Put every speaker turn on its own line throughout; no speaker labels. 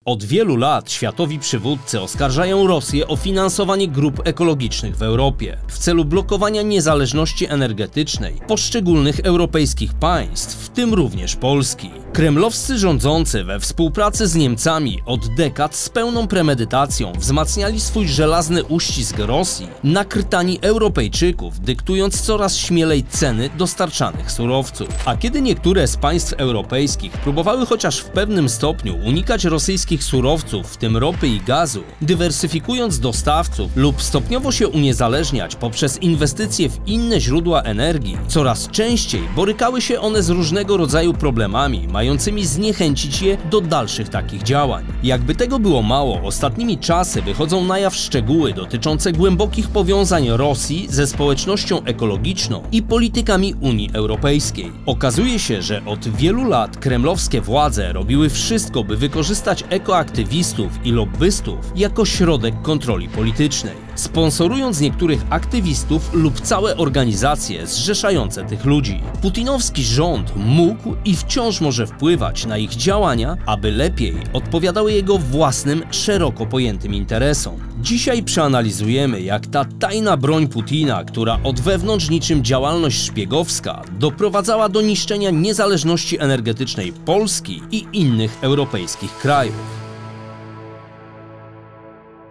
Od wielu lat światowi przywódcy oskarżają Rosję o finansowanie grup ekologicznych w Europie w celu blokowania niezależności energetycznej poszczególnych europejskich państw, w tym również Polski. Kremlowscy rządzący we współpracy z Niemcami od dekad z pełną premedytacją wzmacniali swój żelazny uścisk Rosji na krtani Europejczyków, dyktując coraz śmielej ceny dostarczanych surowców. A kiedy niektóre z państw europejskich próbowały chociaż w pewnym stopniu unikać rosyjskich surowców, w tym ropy i gazu, dywersyfikując dostawców lub stopniowo się uniezależniać poprzez inwestycje w inne źródła energii, coraz częściej borykały się one z różnego rodzaju problemami, mającymi zniechęcić je do dalszych takich działań. Jakby tego było mało, ostatnimi czasy wychodzą na jaw szczegóły dotyczące głębokich powiązań Rosji ze społecznością ekologiczną i politykami Unii Europejskiej. Okazuje się, że od wielu lat kremlowskie władze robiły wszystko, by wykorzystać ekoaktywistów i lobbystów jako środek kontroli politycznej, sponsorując niektórych aktywistów lub całe organizacje zrzeszające tych ludzi. Putinowski rząd mógł i wciąż może wpływać na ich działania, aby lepiej odpowiadały jego własnym, szeroko pojętym interesom. Dzisiaj przeanalizujemy, jak ta tajna broń Putina, która od wewnątrz niczym działalność szpiegowska, doprowadzała do niszczenia niezależności energetycznej Polski i innych europejskich krajów.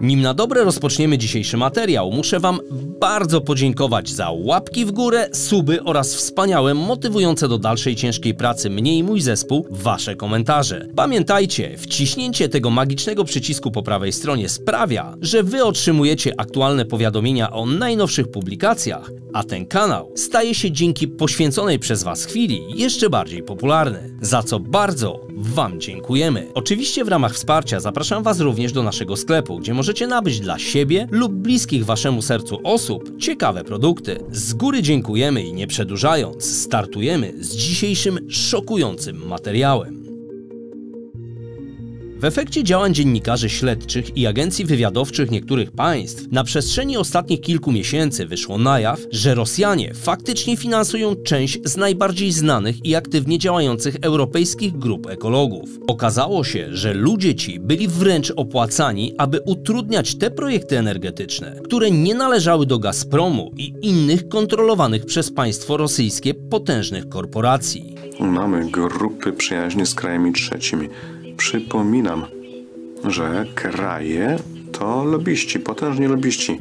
Nim na dobre rozpoczniemy dzisiejszy materiał, muszę Wam bardzo podziękować za łapki w górę, suby oraz wspaniałe, motywujące do dalszej ciężkiej pracy mnie i mój zespół Wasze komentarze. Pamiętajcie, wciśnięcie tego magicznego przycisku po prawej stronie sprawia, że Wy otrzymujecie aktualne powiadomienia o najnowszych publikacjach, a ten kanał staje się dzięki poświęconej przez Was chwili jeszcze bardziej popularny, za co bardzo Wam dziękujemy. Oczywiście w ramach wsparcia zapraszam Was również do naszego sklepu, gdzie możecie nabyć dla siebie lub bliskich Waszemu sercu osób ciekawe produkty. Z góry dziękujemy i nie przedłużając, startujemy z dzisiejszym szokującym materiałem. W efekcie działań dziennikarzy śledczych i agencji wywiadowczych niektórych państw na przestrzeni ostatnich kilku miesięcy wyszło na jaw, że Rosjanie faktycznie finansują część z najbardziej znanych i aktywnie działających europejskich grup ekologów. Okazało się, że ludzie ci byli wręcz opłacani, aby utrudniać te projekty energetyczne, które nie należały do Gazpromu i innych kontrolowanych przez państwo rosyjskie potężnych korporacji.
Mamy grupy przyjaźni z krajami trzecimi. Przypominam, że kraje to lobbyści, potężni lobbyści.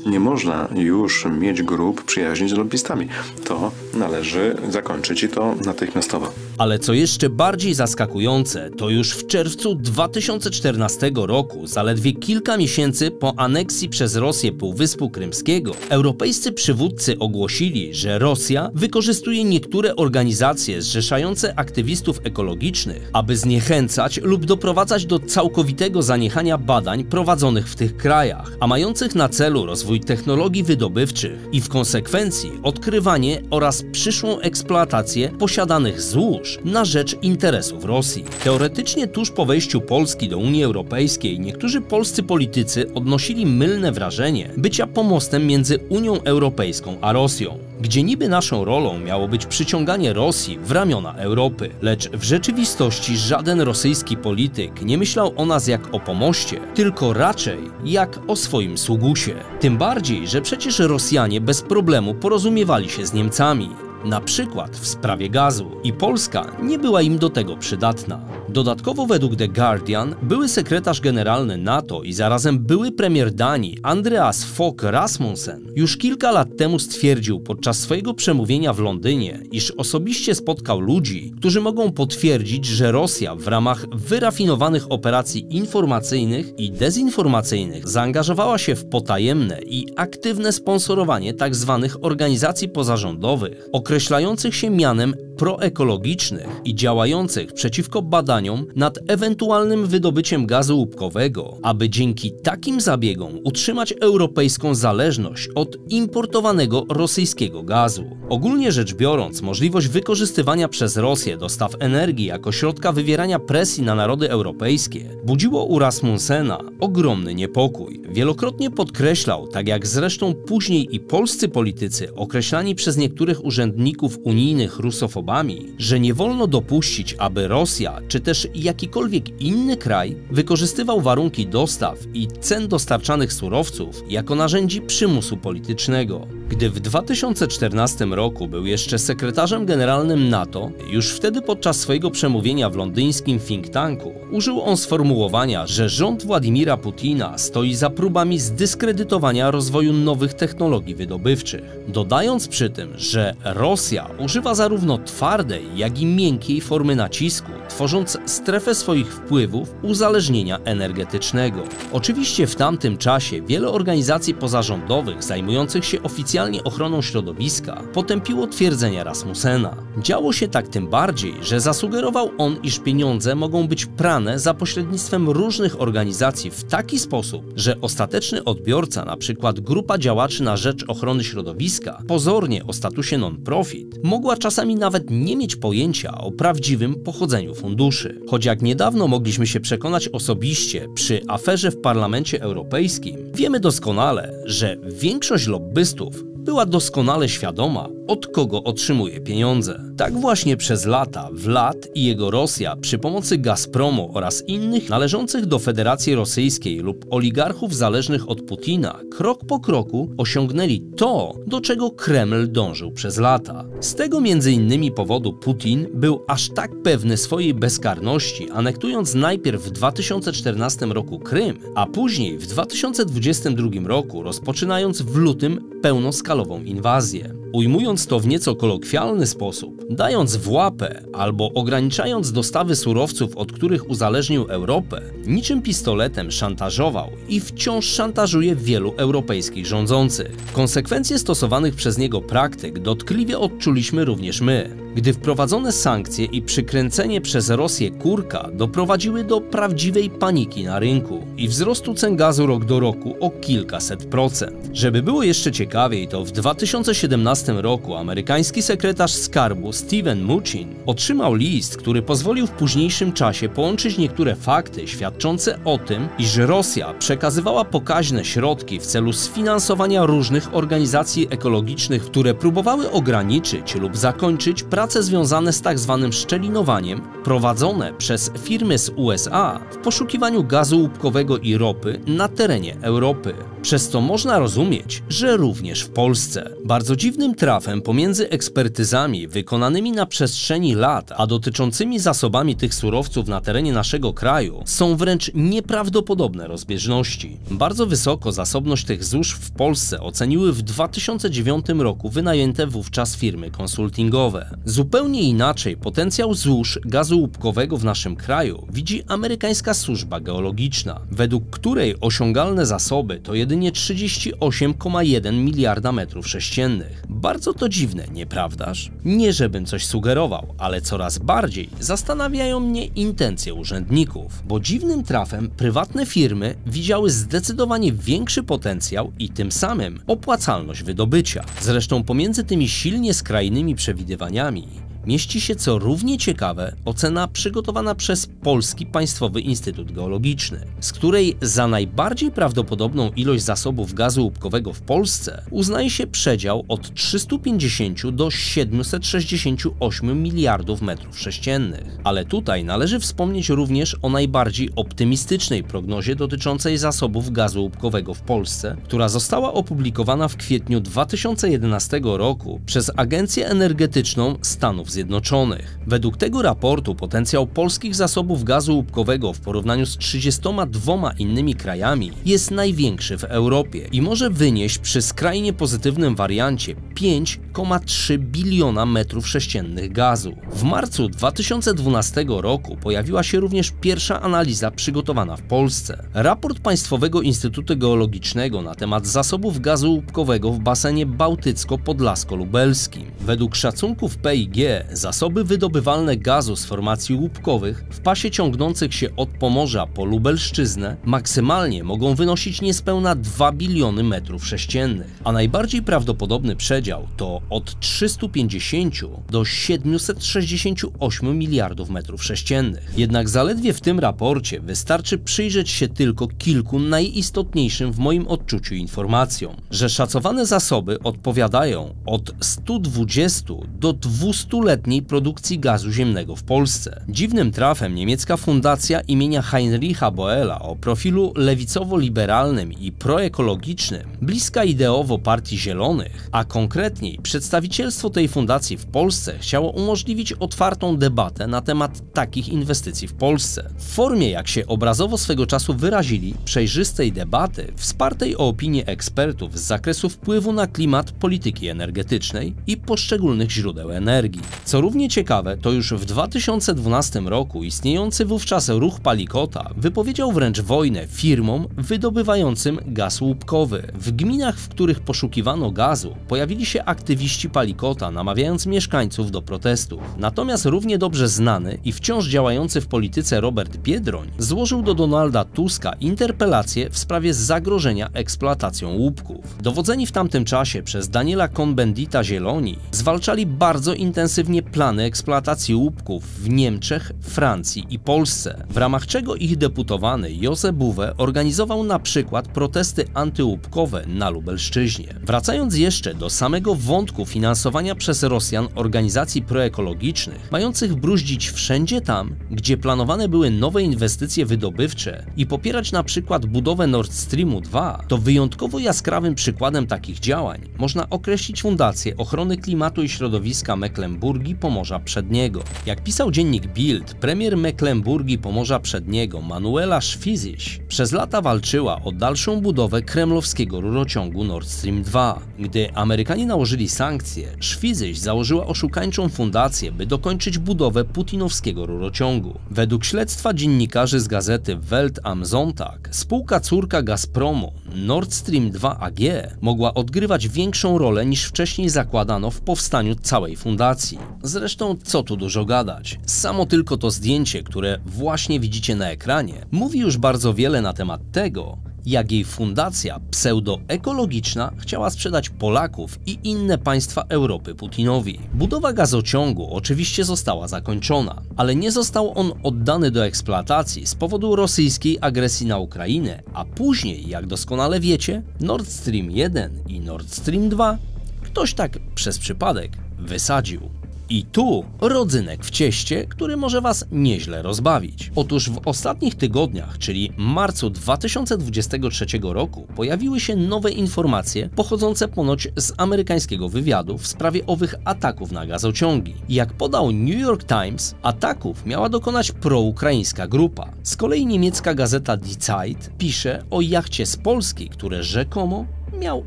Nie można już mieć grup przyjaźni z lobbystami. To należy zakończyć i to natychmiastowo.
Ale co jeszcze bardziej zaskakujące, to już w czerwcu 2014 roku, zaledwie kilka miesięcy po aneksji przez Rosję Półwyspu Krymskiego, europejscy przywódcy ogłosili, że Rosja wykorzystuje niektóre organizacje zrzeszające aktywistów ekologicznych, aby zniechęcać lub doprowadzać do całkowitego zaniechania badań prowadzonych w tych krajach, a mających na celu rozwój technologii wydobywczych i w konsekwencji odkrywanie oraz przyszłą eksploatację posiadanych złóż na rzecz interesów Rosji. Teoretycznie tuż po wejściu Polski do Unii Europejskiej niektórzy polscy politycy odnosili mylne wrażenie bycia pomostem między Unią Europejską a Rosją, gdzie niby naszą rolą miało być przyciąganie Rosji w ramiona Europy. Lecz w rzeczywistości żaden rosyjski polityk nie myślał o nas jak o pomoście, tylko raczej jak o swoim sługusie. Tym bardziej, że przecież Rosjanie bez problemu porozumiewali się z Niemcami, na przykład w sprawie gazu, i Polska nie była im do tego przydatna. Dodatkowo według The Guardian były sekretarz generalny NATO i zarazem były premier Danii Andreas Fogh Rasmussen już kilka lat temu stwierdził podczas swojego przemówienia w Londynie, iż osobiście spotkał ludzi, którzy mogą potwierdzić, że Rosja w ramach wyrafinowanych operacji informacyjnych i dezinformacyjnych zaangażowała się w potajemne i aktywne sponsorowanie tzw. organizacji pozarządowych, określających się mianem proekologicznych i działających przeciwko badaniom nad ewentualnym wydobyciem gazu łupkowego, aby dzięki takim zabiegom utrzymać europejską zależność od importowanego rosyjskiego gazu. Ogólnie rzecz biorąc, możliwość wykorzystywania przez Rosję dostaw energii jako środka wywierania presji na narody europejskie budziło u Rasmussena ogromny niepokój. Wielokrotnie podkreślał, tak jak zresztą później i polscy politycy określani przez niektórych urzędników przewodników unijnych rusofobami, że nie wolno dopuścić, aby Rosja czy też jakikolwiek inny kraj wykorzystywał warunki dostaw i cen dostarczanych surowców jako narzędzi przymusu politycznego. Gdy w 2014 roku był jeszcze sekretarzem generalnym NATO, już wtedy podczas swojego przemówienia w londyńskim think tanku użył on sformułowania, że rząd Władimira Putina stoi za próbami zdyskredytowania rozwoju nowych technologii wydobywczych, dodając przy tym, że Rosja używa zarówno twardej, jak i miękkiej formy nacisku, tworząc strefę swoich wpływów uzależnienia energetycznego. Oczywiście w tamtym czasie wiele organizacji pozarządowych zajmujących się oficjalnie ochroną środowiska potępiło twierdzenia Rasmussena. Działo się tak tym bardziej, że zasugerował on, iż pieniądze mogą być prane za pośrednictwem różnych organizacji w taki sposób, że ostateczny odbiorca, np. grupa działaczy na rzecz ochrony środowiska, pozornie o statusie non-profit, mogła czasami nawet nie mieć pojęcia o prawdziwym pochodzeniu funduszy. Choć jak niedawno mogliśmy się przekonać osobiście przy aferze w Parlamencie Europejskim, wiemy doskonale, że większość lobbystów była doskonale świadoma, od kogo otrzymuje pieniądze. Tak właśnie przez lata Wład i jego Rosja przy pomocy Gazpromu oraz innych należących do Federacji Rosyjskiej lub oligarchów zależnych od Putina krok po kroku osiągnęli to, do czego Kreml dążył przez lata. Z tego m.in. powodu Putin był aż tak pewny swojej bezkarności, anektując najpierw w 2014 roku Krym, a później w 2022 roku rozpoczynając w lutym pełnoskalową inwazję. Ujmując to w nieco kolokwialny sposób, dając w łapę albo ograniczając dostawy surowców, od których uzależnił Europę, niczym pistoletem szantażował i wciąż szantażuje wielu europejskich rządzących. Konsekwencje stosowanych przez niego praktyk dotkliwie odczuliśmy również my, gdy wprowadzone sankcje i przykręcenie przez Rosję kurka doprowadziły do prawdziwej paniki na rynku i wzrostu cen gazu rok do roku o kilkaset procent. Żeby było jeszcze ciekawiej, to w 2017 roku amerykański sekretarz skarbu Steven Mnuchin otrzymał list, który pozwolił w późniejszym czasie połączyć niektóre fakty świadczące o tym, iż Rosja przekazywała pokaźne środki w celu sfinansowania różnych organizacji ekologicznych, które próbowały ograniczyć lub zakończyć prace związane z tzw. szczelinowaniem prowadzone przez firmy z USA w poszukiwaniu gazu łupkowego i ropy na terenie Europy. Przez to można rozumieć, że również w Polsce. Bardzo dziwnym trafem pomiędzy ekspertyzami wykonanymi na przestrzeni lat, a dotyczącymi zasobami tych surowców na terenie naszego kraju są wręcz nieprawdopodobne rozbieżności. Bardzo wysoko zasobność tych złóż w Polsce oceniły w 2009 roku wynajęte wówczas firmy konsultingowe. Zupełnie inaczej potencjał złóż gazu łupkowego w naszym kraju widzi amerykańska służba geologiczna, według której osiągalne zasoby to jedynie 38,1 miliarda metrów sześciennych. Bardzo to dziwne, nieprawdaż? Nie żebym coś sugerował, ale coraz bardziej zastanawiają mnie intencje urzędników, bo dziwnym trafem prywatne firmy widziały zdecydowanie większy potencjał i tym samym opłacalność wydobycia. Zresztą pomiędzy tymi silnie skrajnymi przewidywaniami mieści się, co równie ciekawe, ocena przygotowana przez Polski Państwowy Instytut Geologiczny, z której za najbardziej prawdopodobną ilość zasobów gazu łupkowego w Polsce uznaje się przedział od 350 do 768 miliardów metrów sześciennych. Ale tutaj należy wspomnieć również o najbardziej optymistycznej prognozie dotyczącej zasobów gazu łupkowego w Polsce, która została opublikowana w kwietniu 2011 roku przez Agencję Energetyczną Stanów Zjednoczonych. Według tego raportu potencjał polskich zasobów gazu łupkowego w porównaniu z 32 innymi krajami jest największy w Europie i może wynieść przy skrajnie pozytywnym wariancie 5,3 biliona metrów sześciennych gazu. W marcu 2012 roku pojawiła się również pierwsza analiza przygotowana w Polsce. Raport Państwowego Instytutu Geologicznego na temat zasobów gazu łupkowego w basenie bałtycko-podlasko-lubelskim. Według szacunków PIG zasoby wydobywalne gazu z formacji łupkowych w pasie ciągnących się od Pomorza po Lubelszczyznę maksymalnie mogą wynosić niespełna 2 biliony metrów sześciennych, a najbardziej prawdopodobny przedział to to od 350 do 768 miliardów metrów sześciennych. Jednak zaledwie w tym raporcie wystarczy przyjrzeć się tylko kilku najistotniejszym w moim odczuciu informacjom, że szacowane zasoby odpowiadają od 120 do 200-letniej produkcji gazu ziemnego w Polsce. Dziwnym trafem niemiecka fundacja imienia Heinricha Böhla o profilu lewicowo-liberalnym i proekologicznym, bliska ideowo Partii Zielonych, a konkretniej przedstawicielstwo tej fundacji w Polsce chciało umożliwić otwartą debatę na temat takich inwestycji w Polsce. W formie, jak się obrazowo swego czasu wyrazili, przejrzystej debaty, wspartej o opinie ekspertów z zakresu wpływu na klimat polityki energetycznej i poszczególnych źródeł energii. Co równie ciekawe, to już w 2012 roku istniejący wówczas ruch Palikota wypowiedział wręcz wojnę firmom wydobywającym gaz łupkowy. W gminach, w których poszukiwano gazu, pojawili się aktywiści Palikota, namawiając mieszkańców do protestów. Natomiast równie dobrze znany i wciąż działający w polityce Robert Biedroń złożył do Donalda Tuska interpelację w sprawie zagrożenia eksploatacją łupków. Dowodzeni w tamtym czasie przez Daniela Cohn-Bendita Zieloni zwalczali bardzo intensywnie plany eksploatacji łupków w Niemczech, Francji i Polsce, w ramach czego ich deputowany Józef Bouwé organizował na przykład protesty antyłupkowe na Lubelszczyźnie. Wracając jeszcze do samego wątku finansowania przez Rosjan organizacji proekologicznych, mających bruździć wszędzie tam, gdzie planowane były nowe inwestycje wydobywcze i popierać na przykład budowę Nord Streamu 2, to wyjątkowo jaskrawym przykładem takich działań można określić Fundację Ochrony Klimatu i Środowiska Mecklenburgii Pomorza Przedniego. Jak pisał dziennik Bild, premier Mecklenburgii Pomorza Przedniego Manuela Schwesig przez lata walczyła o dalszą budowę kremlowskiego rurociągu Nord Stream 2. Gdy Amerykanie nałożyli sankcje, Schwesig założyła oszukańczą fundację, by dokończyć budowę putinowskiego rurociągu. Według śledztwa dziennikarzy z gazety Welt am Sonntag, spółka córka Gazpromu Nord Stream 2 AG mogła odgrywać większą rolę niż wcześniej zakładano w powstaniu całej fundacji. Zresztą co tu dużo gadać, samo tylko to zdjęcie, które właśnie widzicie na ekranie, mówi już bardzo wiele na temat tego, jak jej fundacja pseudoekologiczna chciała sprzedać Polaków i inne państwa Europy Putinowi. Budowa gazociągu oczywiście została zakończona, ale nie został on oddany do eksploatacji z powodu rosyjskiej agresji na Ukrainę, a później, jak doskonale wiecie, Nord Stream 1 i Nord Stream 2 ktoś tak przez przypadek wysadził. I tu rodzynek w cieście, który może Was nieźle rozbawić. Otóż w ostatnich tygodniach, czyli marcu 2023 roku, pojawiły się nowe informacje pochodzące ponoć z amerykańskiego wywiadu w sprawie owych ataków na gazociągi. Jak podał New York Times, ataków miała dokonać proukraińska grupa. Z kolei niemiecka gazeta Die Zeit pisze o jachcie z Polski, które rzekomo miał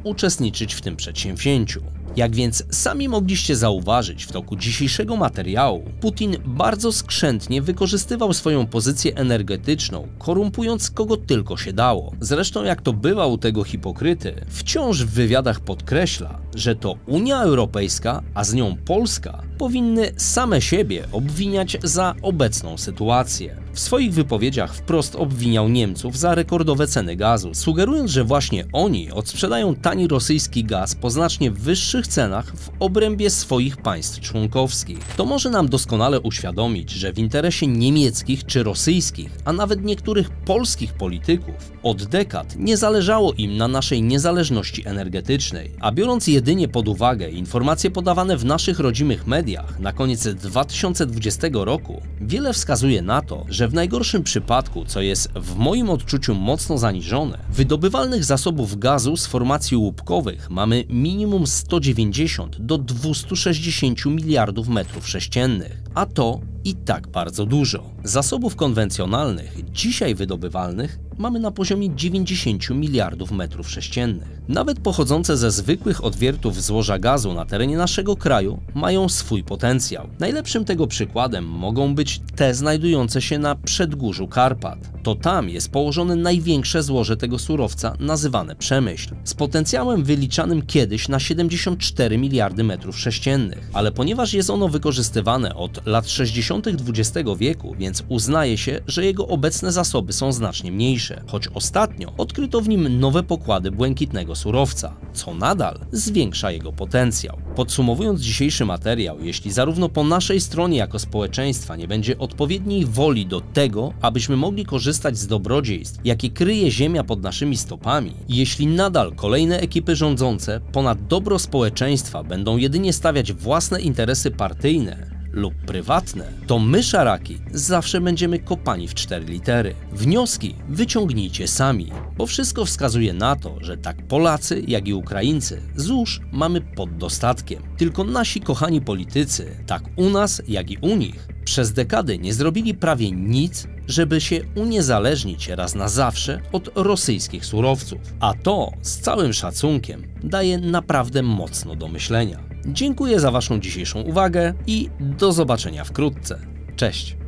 uczestniczyć w tym przedsięwzięciu. Jak więc sami mogliście zauważyć w toku dzisiejszego materiału, Putin bardzo skrzętnie wykorzystywał swoją pozycję energetyczną, korumpując kogo tylko się dało. Zresztą jak to bywa u tego hipokryty, wciąż w wywiadach podkreśla, że to Unia Europejska, a z nią Polska, powinny same siebie obwiniać za obecną sytuację. W swoich wypowiedziach wprost obwiniał Niemców za rekordowe ceny gazu, sugerując, że właśnie oni odsprzedają tani rosyjski gaz po znacznie wyższych cenach w obrębie swoich państw członkowskich. To może nam doskonale uświadomić, że w interesie niemieckich czy rosyjskich, a nawet niektórych polskich polityków od dekad nie zależało im na naszej niezależności energetycznej, a biorąc jedynie pod uwagę informacje podawane w naszych rodzimych mediach na koniec 2020 roku, wiele wskazuje na to, że w najgorszym przypadku, co jest w moim odczuciu mocno zaniżone, wydobywalnych zasobów gazu z formacji łupkowych mamy minimum 190 do 260 miliardów metrów sześciennych, a to i tak bardzo dużo. Zasobów konwencjonalnych, dzisiaj wydobywalnych, mamy na poziomie 90 miliardów metrów sześciennych. Nawet pochodzące ze zwykłych odwiertów złoża gazu na terenie naszego kraju mają swój potencjał. Najlepszym tego przykładem mogą być te znajdujące się na przedgórzu Karpat. To tam jest położone największe złoże tego surowca nazywane Przemyśl, z potencjałem wyliczanym kiedyś na 74 miliardy metrów sześciennych. Ale ponieważ jest ono wykorzystywane od lat 60. 60. XX wieku, więc uznaje się, że jego obecne zasoby są znacznie mniejsze, choć ostatnio odkryto w nim nowe pokłady błękitnego surowca, co nadal zwiększa jego potencjał. Podsumowując dzisiejszy materiał, jeśli zarówno po naszej stronie jako społeczeństwa nie będzie odpowiedniej woli do tego, abyśmy mogli korzystać z dobrodziejstw, jakie kryje ziemia pod naszymi stopami, i jeśli nadal kolejne ekipy rządzące ponad dobro społeczeństwa będą jedynie stawiać własne interesy partyjne lub prywatne, to my, szaraki, zawsze będziemy kopani w 4 litery. Wnioski wyciągnijcie sami, bo wszystko wskazuje na to, że tak Polacy, jak i Ukraińcy złóż mamy pod dostatkiem. Tylko nasi kochani politycy, tak u nas, jak i u nich, przez dekady nie zrobili prawie nic, żeby się uniezależnić raz na zawsze od rosyjskich surowców. A to, z całym szacunkiem, daje naprawdę mocno do myślenia. Dziękuję za Waszą dzisiejszą uwagę i do zobaczenia wkrótce. Cześć!